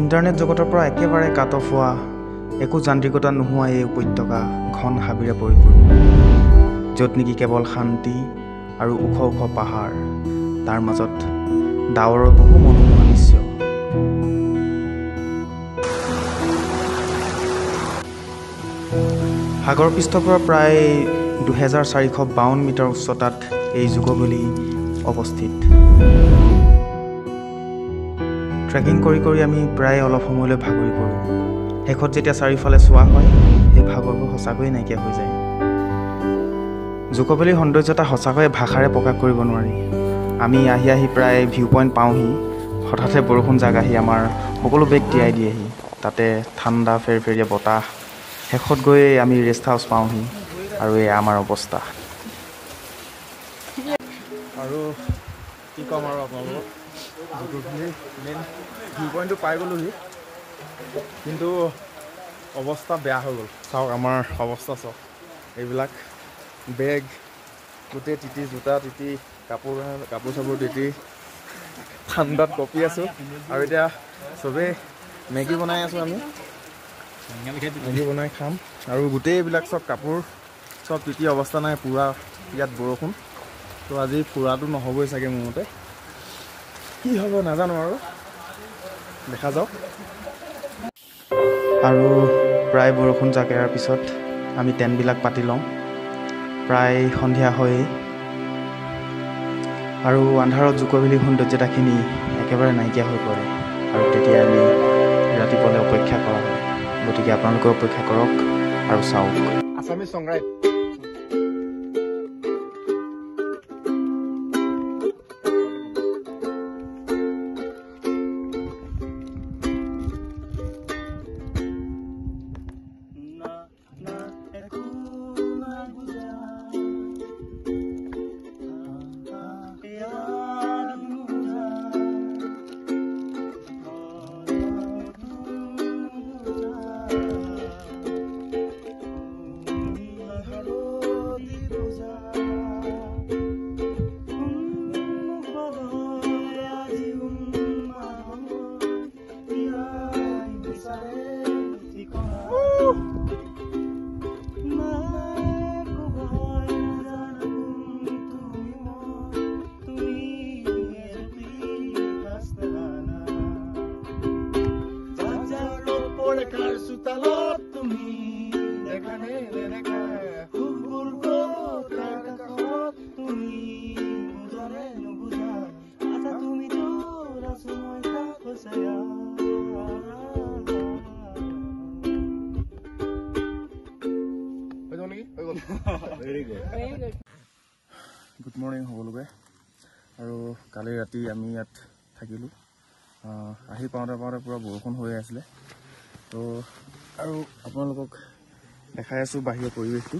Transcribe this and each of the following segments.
Internet জগতৰ পৰা একেবাৰে কাট অফ হোৱা একো যান্ত্ৰিকতা নোহোৱা এই উপত্যকা ঘন হাবিৰে পৰিপূৰ্ণ, য'ত নেকি কেৱল শান্তি আৰু ওখ ওখ পাহাৰ, তাৰ মাজত ডাৱৰৰ বহু মনোমোহা দৃশ্য। সাগৰ পৃষ্ঠৰ পৰা প্ৰায় 2452 মিটাৰ উচ্চতাত এই জুকভেলী অৱস্থিত। ট্ৰেকিং কৰি কৰি আমি প্ৰায় অলপ সময়লৈ ভাগৰি পৰোঁ। শেষত যেতিয়া চাৰিওফালে চোৱা হয়, সেই ভাগৰবোৰ সঁচাকৈয়ে নাইকিয়া হৈ যায়। জুকভেলীৰ সৌন্দৰ্যতা সঁচাকৈয়ে ভাষাৰে প্ৰকাশ কৰিব নোৱাৰি। আমি আহি প্ৰায় ভিউ পইণ্ট পাওঁহি, হঠাতে বৰষুণ জাক আহি আমাৰ সকলো বেগ তিয়াই দিয়েহি। তাতে ঠাণ্ডা ফেৰফেৰীয়া বতাহ। শেষত গৈ আমি ৰেষ্ট হাউচ পাওঁহি, আৰু এয়া আমাৰ অৱস্থা। আৰু কি ক'ম আৰু আপোনালোকক, জুকভেলীৰ মেইন ভিউ পইণ্টটো পাই গ'লোহি, কিন্তু অৱস্থা বেয়া হৈ গ'ল। চাওক আমাৰ অৱস্থা চাওক, এইবিলাক বেগ গোটেই তিতি, জোতা তিতি, কাপোৰ চাপোৰ তিতি, ঠাণ্ডাত কঁপি আছোঁ। আৰু এতিয়া চবেই মেগী বনাই আছোঁ, আমি মেগী বনাই খাম। আৰু গোটেইবিলাক চব কাপোৰ চব তিতি অৱস্থা নাই, পূৰা ইয়াত বৰষুণ। তো আজি ফুৰাটো নহ'বই চাগে মোৰ মতে, কি হ'ব নাজানো, আৰু দেখা যাওক। আৰু প্ৰায় বৰষুণ জাক এৰাৰ পিছত আমি টেণ্টবিলাক পাতি লওঁ। প্ৰায় সন্ধিয়া হয়েই, আৰু আন্ধাৰত জুকভেলীৰ সৌন্দৰ্যতাখিনি একেবাৰে নাইকিয়া হৈ পৰে। আৰু তেতিয়া আমি ৰাতিপুৱালৈ অপেক্ষা কৰা হয়। গতিকে আপোনালোকে অপেক্ষা কৰক আৰু চাওক। আছামিজ সংগ্ৰাম। গুড মৰ্ণিং সকলোকে। আৰু কালি ৰাতি আমি ইয়াত থাকিলোঁ। আহি পাওঁতে পূৰা বৰষুণ হৈ আছিলে। তো আৰু আপোনালোকক দেখাই আছোঁ বাহিৰৰ পৰিৱেশটো।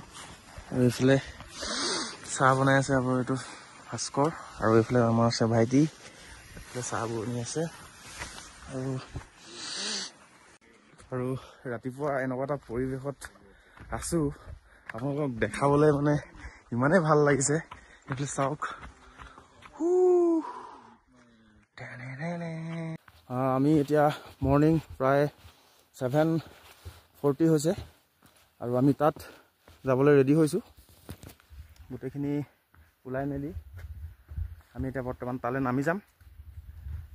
আৰু এইফালে চাহ বনাই আছে আপোনাৰ এইটো ভাস্কৰ, আৰু এইফালে আমাৰ আছে ভাইটি, এইফালে চাহ বনি আছে। আৰু ৰাতিপুৱা এনেকুৱা এটা পৰিৱেশত আছোঁ, আপোনালোকক দেখাবলৈ মানে ইমানেই ভাল লাগিছে। এইফালে চাওক, আমি এতিয়া মৰ্ণিং প্ৰায় 7:40 হৈছে, আৰু আমি তাত যাবলৈ ৰেডি হৈছোঁ। গোটেইখিনি ওলাই মেলি আমি এতিয়া বৰ্তমান তালৈ নামি যাম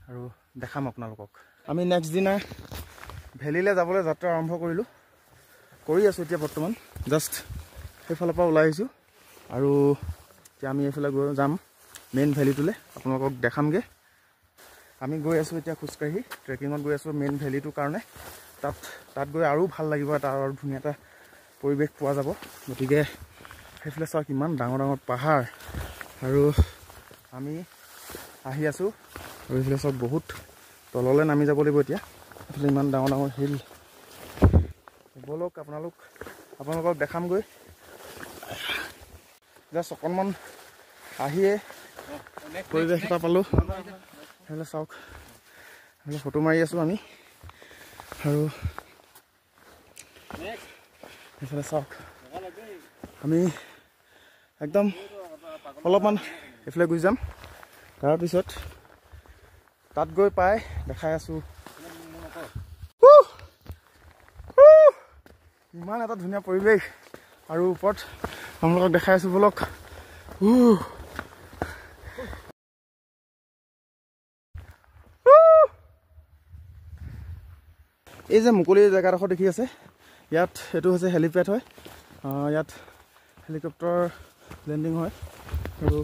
আৰু দেখাম আপোনালোকক। আমি নেক্সট দিনা ভেলীলৈ যাবলৈ যাত্ৰা আৰম্ভ কৰি আছোঁ এতিয়া বৰ্তমান। জাষ্ট সেইফালৰ পৰা ওলাই আহিছোঁ, আৰু এতিয়া আমি এইফালে গৈ যাম মেইন ভেলীটোলৈ, আপোনালোকক দেখামগৈ। আমি গৈ আছোঁ এতিয়া খোজকাঢ়ি, ট্ৰেকিঙত গৈ আছোঁ মেইন ভেলীটোৰ কাৰণে। তাত গৈ আৰু ভাল লাগিব, এটা আৰু ধুনীয়া এটা পৰিৱেশ পোৱা যাব। গতিকে সেইফালে চাওক ইমান ডাঙৰ ডাঙৰ পাহাৰ, আৰু আমি আহি আছোঁ। আৰু এইফালে চাওক বহুত তললৈ নামি যাব লাগিব এতিয়া। এইফালে ইমান ডাঙৰ ডাঙৰ শিল। ব'লক আপোনালোকক দেখামগৈ। জাষ্ট অকণমান আহিয়ে পৰিৱেশ এটা পালোঁ। সেইফালে চাওক, সেইফালে ফটো মাৰি আছোঁ আমি। আৰু এইফালে চাওক, আমি একদম অলপমান এইফালে গুচি যাম। তাৰপিছত তাত গৈ পাই দেখাই আছোঁ ইমান এটা ধুনীয়া পৰিৱেশ আৰু ওপৰত আপোনালোকক দেখাই আছোঁ বলক এই যে মুকলি জেগাডোখৰ দেখি আছে ইয়াত এইটো হৈছে হেলিপেড হয় ইয়াত হেলিকপ্টাৰ লেণ্ডিং হয় আৰু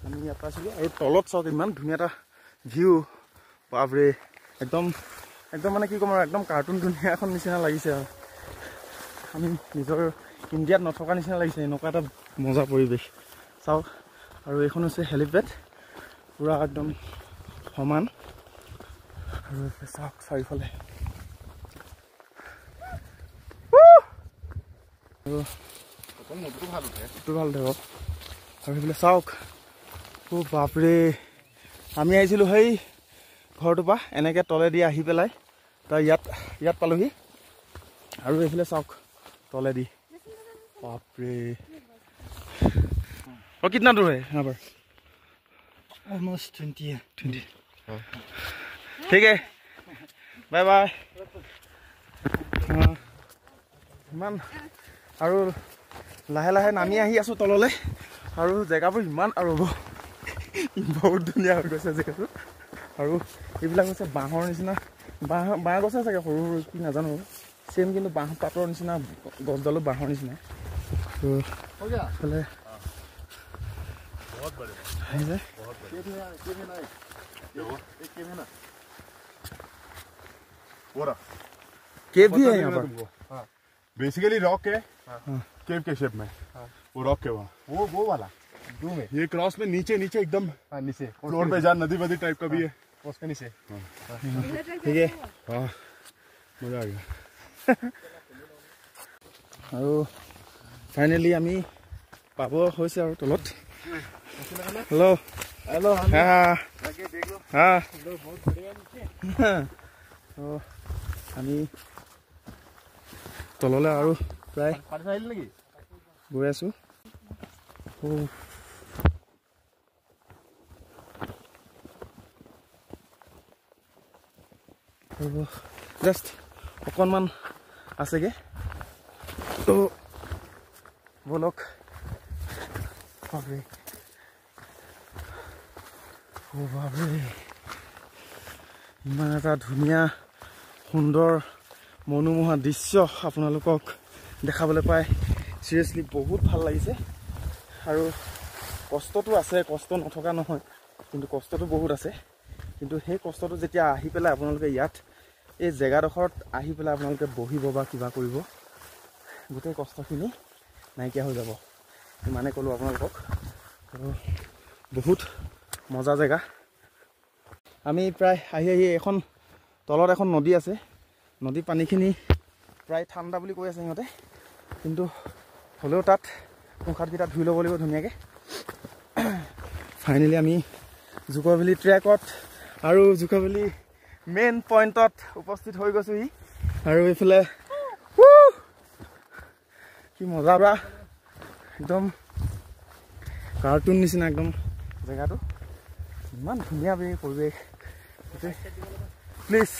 আমি ইয়াত পাইছিলোঁ আৰু তলত চাওক ইমান ধুনীয়া এটা ভিউ বাপৰে একদম একদম মানে কি ক'ম আৰু একদম কাৰ্টুন দুনিয়া এখন নিচিনা লাগিছে আৰু আমি নিজৰ ইণ্ডিয়াত নথকা নিচিনা লাগিছে এনেকুৱা এটা মজা পৰিৱেশ চাওক আৰু এইখন হৈছে হেলিপেড পূৰা একদম সমান আৰু চাওক চাৰিওফালে ভাল উঠে আৰু সেইফালে চাওক বাপৰে আমি আহিছিলোঁ সেই ঘৰটোৰ পৰা এনেকৈ তলেদি আহি পেলাই তই ইয়াত পালোহি আৰু এইফালে চাওক তলেদি বাপৰে कितना दूर है यहाँ पर ऑलमोस्ट 20 ठीक है बाय बाय ইমান আৰু লাহে লাহে নামি আহি আছোঁ তললৈ আৰু জেগাবোৰ ইমান আৰু বহুত ধুনীয়া হৈ গৈছে জেগাটো আৰু এইবিলাক হৈছে বাঁহৰ নিচিনা বাঁহ গছে চাগে সৰু সৰু কি নাজানো চেম কিন্তু বাঁহ পাতৰ নিচিনা গছডালো বাঁহৰ নিচিনা এইফালে केव भी है यहाँ पर बेसिकली रॉक है केव के शेप में वो रॉक के वहाँ वो वाला में ये क्रॉस में नीचे नीचे एकदम नीचे फ्लोर पे जहाँ नदी वदी टाइप का भी है उसके नीचे ठीक है हाँ मजा आ गया আৰু ফাইনেলি আমি পাব হৈছে আৰু তলত हेलो हेलो हाँ देख लो हाँ बहुत बढ़िया नीचे तो আমি তললৈ আৰু প্ৰায় গৈ আছোঁ জাষ্ট অকণমান আছেগৈ তো বলক বাপৰে ইমান এটা ধুনীয়া সুন্দৰ মনোমোহা দৃশ্য আপোনালোকক দেখাবলৈ পাই চিৰিয়াছলি বহুত ভাল লাগিছে আৰু কষ্টটো আছে কষ্ট নথকা নহয় কিন্তু কষ্টটো বহুত আছে কিন্তু সেই কষ্টটো যেতিয়া আহি পেলাই আপোনালোকে ইয়াত এই জেগাডোখৰত আহি পেলাই আপোনালোকে বহিব বা কিবা কৰিব গোটেই কষ্টখিনি নাইকিয়া হৈ যাব ইমানে ক'লোঁ আপোনালোকক বহুত মজা জেগা আমি প্ৰায় আহি এখন তলত এখন নদী আছে নদী পানীখিনি প্ৰায় ঠাণ্ডা বুলি কৈ আছে সিহঁতে কিন্তু হ'লেও তাত মুখাতকেইটা ধুই ল'ব লাগিব ধুনীয়াকৈ ফাইনেলি আমি জুকভেলী ট্ৰেকত আৰু জুকভেলী মেইন পইণ্টত উপস্থিত হৈ গৈছোঁহি আৰু এইফালে কি মজা পৰা একদম কাৰ্টুন নিচিনা একদম জেগাটো ইমান ধুনীয়া পৰিৱেশ প্লিজ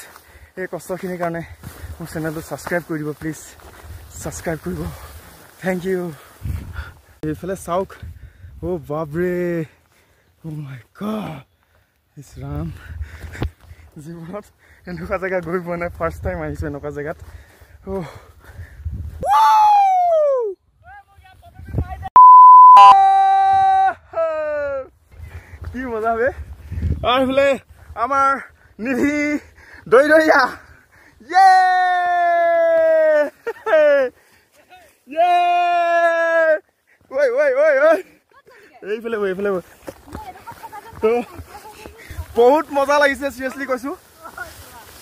এই কষ্টখিনিৰ কাৰণে মোৰ চেনেলটো ছাবস্ক্ৰাইব কৰি দিব প্লিজ ছাবস্ক্ৰাইব কৰিব থেংক ইউ এইফালে চাওক বাপৰে মাই গড ইছ ৰাম জীৱনত এনেকুৱা জেগা গৈ পোৱা নাই ফাৰ্ষ্ট টাইম আহিছোঁ এনেকুৱা জেগাত কি মজা বে আৰু এইফালে আমাৰ নিধি দৈয়া এইফালে বহুত মজা লাগিছে চিৰিয়াছলি কৈছো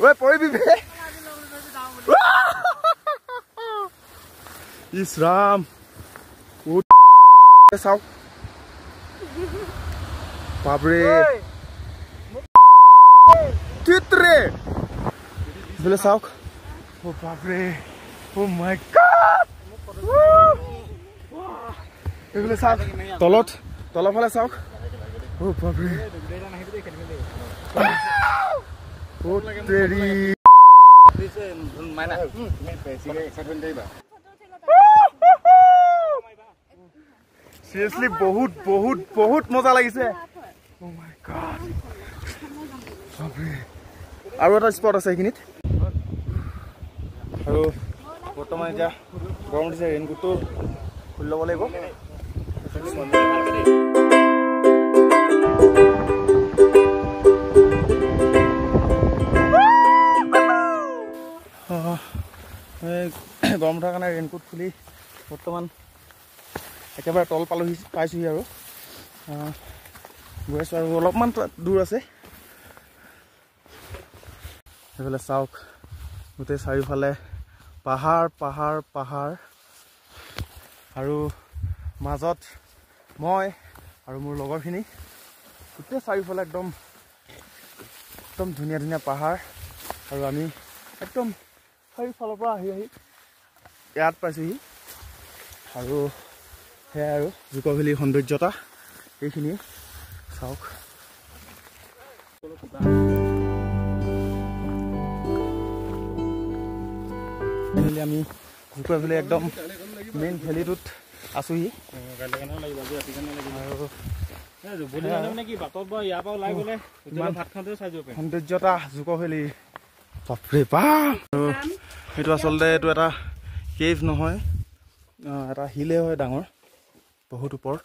ঐ পৰিবি বে ইছ ৰাম চাওক বাপৰে চিত্ৰে এইফালে চাওক বাপৰে মাই গড এইফালে চাওক তলৰ ফালে চাওক বাপৰে Seriously, বহুত মজা লাগিছে। Oh my god. আৰু এটা স্পট আছে এইখিনিত। আৰু বৰ্তমান এতিয়া গৰম দিছে, ৰেইনকোটটো খুলি ল'ব লাগিব। গৰম উঠাৰ কাৰণে ৰেইনকোট খুলি বৰ্তমান একেবাৰে তল পাইছোহি আৰু গৈ আছোঁ আৰু অলপমান দূৰ আছে। সেইফালে চাওক, গোটেই চাৰিওফালে পাহাৰ পাহাৰ পাহাৰ আৰু মাজত মই আৰু মোৰ লগৰখিনি, গোটেই চাৰিওফালে একদম ধুনীয়া ধুনীয়া পাহাৰ আৰু আমি একদম চাৰিওফালৰ পৰা আহি ইয়াত পাইছোঁহি। আৰু সেয়াই আৰু জুক' ভেলীৰ সৌন্দৰ্যতা এইখিনিয়ে চাওক। আমি জুক' ভেলী একদম মেইন ভেলীটোত আছোঁহি। সৌন্দৰ্যতা জুক' ভেলী, বাপৰে বাপ। এইটো আচলতে এইটো এটা কেভ নহয়, এটা হিলে হয় ডাঙৰ, বহুত ওপৰত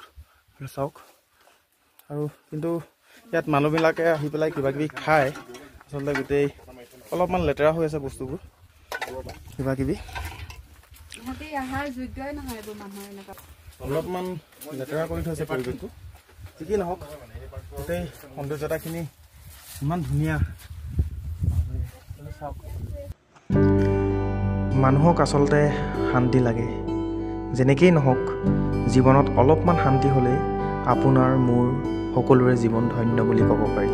চাওক। আৰু কিন্তু ইয়াত মানুহবিলাকে আহি পেলাই কিবা কিবি খায়, আচলতে গোটেই অলপমান লেতেৰা হৈ আছে বস্তুবোৰ, কিবা কিবি অলপমান লেতেৰা কৰি থৈছে পৰিৱেশটো। যি কি নহওক, গোটেই সৌন্দৰ্যতাখিনি ইমান ধুনীয়া। মানুহক আচলতে শান্তি লাগে। যেনেকেই নহওক, জীৱনত অলপমান শান্তি হ'লে আপোনাৰ মোৰ সকলোৰে জীৱন ধন্য বুলি ক'ব পাৰি।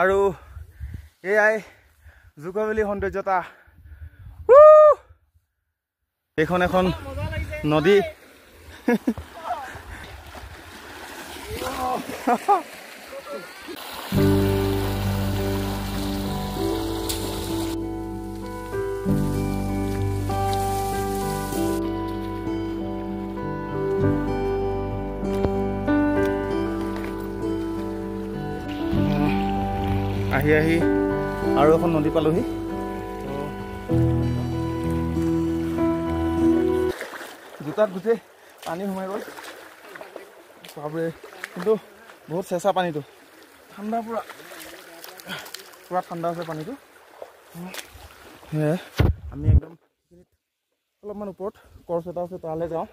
আৰু এয়াই জুক' ভেলী সৌন্দৰ্যতা। এইখন এখন নদী। আহি আৰু এখন নদী পালোহি। জোতাত গোটেই পানী সোমাই গ'ল, বাপৰে। কিন্তু বহুত চেঁচা পানীটো, ঠাণ্ডা, পুৰা ঠাণ্ডা আছে পানীটো। সেয়াই আমি একদম অলপমান ওপৰত কৰ্চ এটা আছে, তালৈ যাওঁ।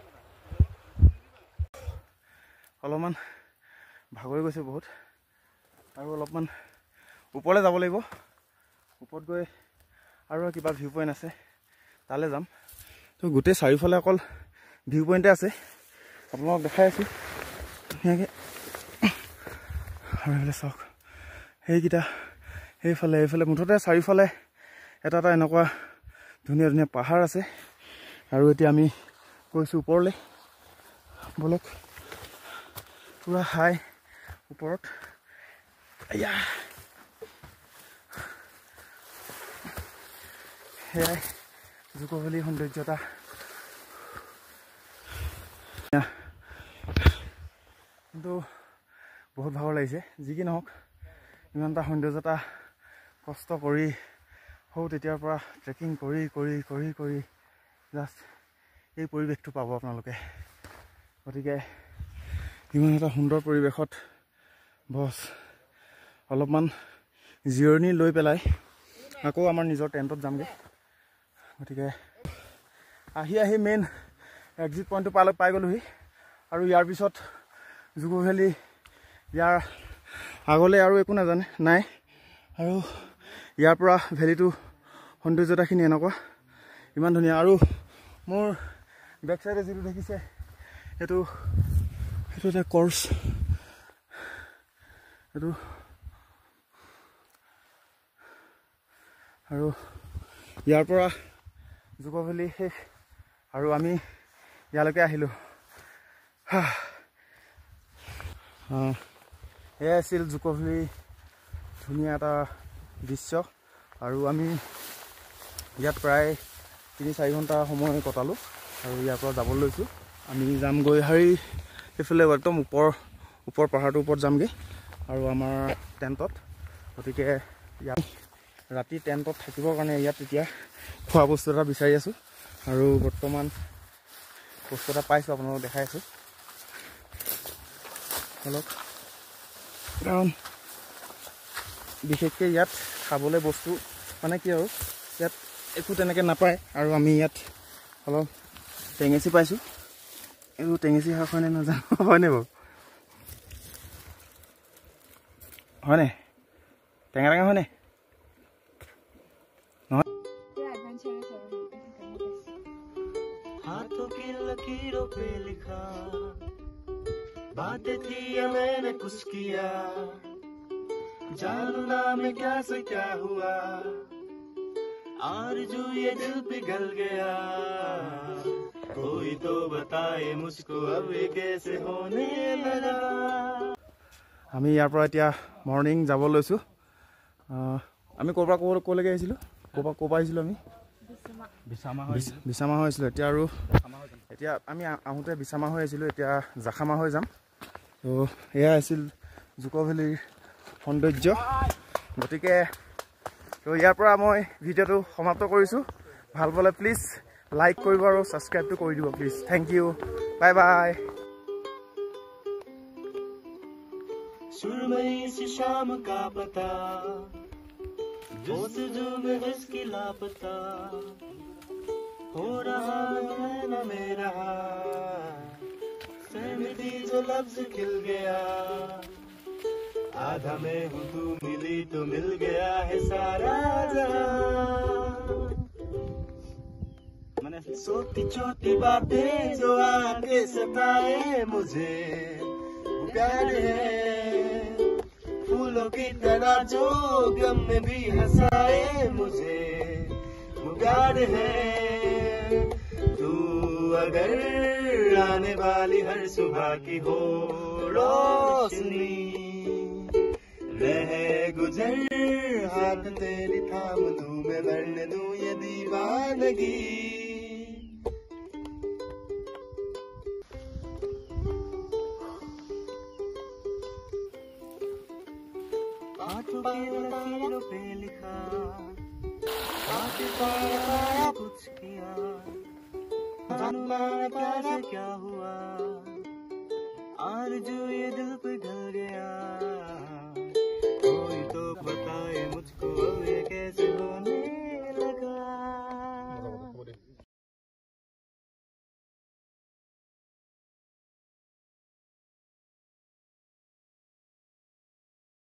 অলপমান ভাগৰি গৈছে বহুত, আৰু অলপমান ওপৰলৈ যাব লাগিব। ওপৰত গৈ আৰু কিবা ভিউ পইণ্ট আছে, তালৈ যাম। তো গোটেই চাৰিওফালে অকল ভিউ পইণ্টে আছে, আপোনালোকক দেখাই আছোঁ ধুনীয়াকৈ। আৰু এইফালে চাওক, সেইকেইটা এইফালে মুঠতে চাৰিওফালে এটা এনেকুৱা ধুনীয়া ধুনীয়া পাহাৰ আছে। আৰু এতিয়া আমি গৈছোঁ ওপৰলৈ, বলক, পুৰা হাই ওপৰত। এয়া সেয়াই জুক' ভেলীৰ সৌন্দৰ্যতা। কিন্তু বহুত ভাগৰ লাগিছে। যি কি নহওক, ইমান এটা সৌন্দৰ্যতা কষ্ট কৰি তেতিয়াৰ পৰা ট্ৰেকিং কৰি কৰি কৰি কৰি জাষ্ট এই পৰিৱেশটো পাব আপোনালোকে। গতিকে ইমান এটা সুন্দৰ পৰিৱেশত বছ অলপমান জিৰণি লৈ পেলাই আকৌ আমাৰ নিজৰ টেণ্টত যামগৈ। গতিকে আহি মেইন এক্সিট পইণ্টটো পাই গ'লোহি। আৰু ইয়াৰ পিছত জুক' ভেলী, ইয়াৰ আগলৈ আৰু একো নাই। আৰু ইয়াৰ পৰা ভেলীটো সৌন্দৰ্যতাখিনি এনেকুৱা, ইমান ধুনীয়া। আৰু মোৰ বেক চাইডে যিটো দেখিছে, সেইটো এটা কৰ্চ, এইটো আৰু ইয়াৰ পৰা জুকো ভেলি শেষ আৰু আমি ইয়ালৈকে আহিলোঁ। এয়া আছিল জুকো ভেলি ধুনীয়া এটা দৃশ্য আৰু আমি ইয়াত প্ৰায় 3-4 ঘণ্টা সময় কটালোঁ আৰু ইয়াৰ পৰা যাব লৈছোঁ। আমি যামগৈ হাৰি এইফালে একদম ওপৰ পাহাৰটোৰ ওপৰত যামগৈ আৰু আমাৰ টেণ্টত। গতিকে ইয়াত ৰাতি টেণ্টত থাকিবৰ কাৰণে ইয়াত এতিয়া খোৱা বস্তু এটা বিচাৰি আছোঁ আৰু বৰ্তমান বস্তু এটা পাইছোঁ, আপোনালোকক দেখাই আছোঁ অলপ। কাৰণ বিশেষকৈ ইয়াত খাবলৈ বস্তু মানে কি আৰু ইয়াত একো তেনেকৈ নাপায় আৰু আমি ইয়াত অলপ টেঙেচি পাইছোঁ। এইবোৰ টেঙেচি শাক হয়নে নাজানো, হয়নে বাৰু? হয়নে টেঙা টেঙা হয়নে? हाथों की लकीरों पे लिखा बातें थी या मैंने कुछ किया, जानू ना मैं क्या से क्या हुआ, आरज़ू ये दिल पिघल गया, कोई तो बताए मुझको अब ये कैसे होने लगा। আমি ইয়াৰ পৰা এতিয়া মৰ্ণিং যাব লৈছোঁ। আমি ক'ৰ পৰা ক'লৈকে আহিছিলোঁ? ক'ৰ পৰা আহিছিলোঁ? আমি বিছামা হৈ আহিছিলোঁ। এতিয়া আমি আহোঁতে বিছামা হৈ আহিছিলোঁ, এতিয়া জাখামা হৈ যাম। তো এয়া আছিল জুকো ভেলিৰ সৌন্দৰ্য। গতিকে তো ইয়াৰ পৰা মই ভিডিঅ'টো সমাপ্ত কৰিছোঁ। ভাল পালে প্লিজ লাইক কৰিব আৰু ছাবস্ক্ৰাইবটো কৰি দিব please. Thank you, bye bye. सुरमई सी शाम का पता दोस्त जो में इसकी लापता हो रहा है न मेरा सहमति जो लफ्ज खिल गया, आधा में हूँ तू मिली तो मिल गया है सारा जहां। छोटी छोटी बातें जो आके सताए मुझे प्यार है, फूलों की तरह जो गम में भी हंसाए मुझे वो प्यार है। तू अगर आने वाली हर सुबह की हो रोशनी, रह गुजर हाथ तेरी थाम दूं मैं, वरन दूं ये दीवानगी। हाथों की लकीरों पे लिखा बातें पाया कुछ किया, जानना क्या से क्या हुआ, आरज़ू ये दिल पिघल